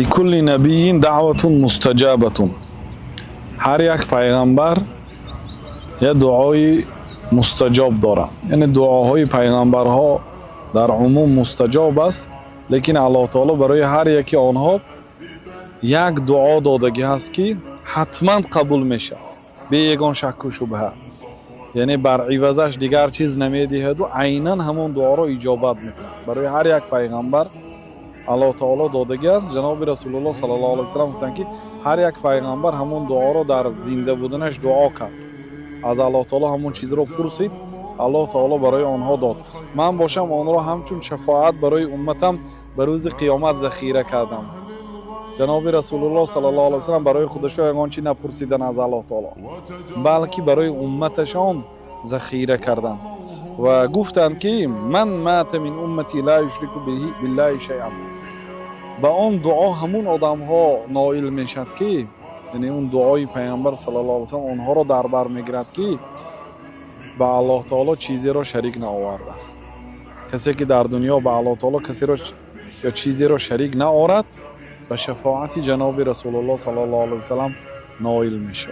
لکل نبی دعوت مستجابة. هر یک پیغمبر یه دعای مستجاب داره. یعنی دعاهای پیغمبرها در عموم مستجاب است، لیکن الله تعالی برای هر یکی آنها یک دعا دادگی هست که حتما قبول میشه به یگان شک و شبهه. یعنی بر عوضش دیگر چیز نمیدهد و عیناً همون دعا را اجابت میکنه. برای هر یک پیغمبر الله تعالی دادگی است. جناب رسول الله صلی الله علیه و سلم گفتند که هر یک پیغمبر همون دعا را در زنده بودنش دعا کرد، از الله تعالی همون چیز را پرسید، الله تعالی برای آنها داد. من باشم آن را همچون شفاعت برای امتم به روز قیامت ذخیره کردم. جناب رسول الله صلی الله علیه و سلم برای خودشان یگان چی نپرسیدن از الله تعالی، بلکه برای امتشان ذخیره کردند و گفتند که من مات من امتی لا یشرک بالله شیئا. با اون دعا همون آدم ها نائل میشد که، یعنی اون دعای پیامبر صلی الله علیه و سلم اونها را در بر میگیرد که به الله تعالی چیزی را شریک نآورده. کسی که در دنیا به الله تعالی کسی را یا چیزی را شریک نآورد، به شفاعت جناب رسول الله صلی الله علیه و سلم نائل میشه.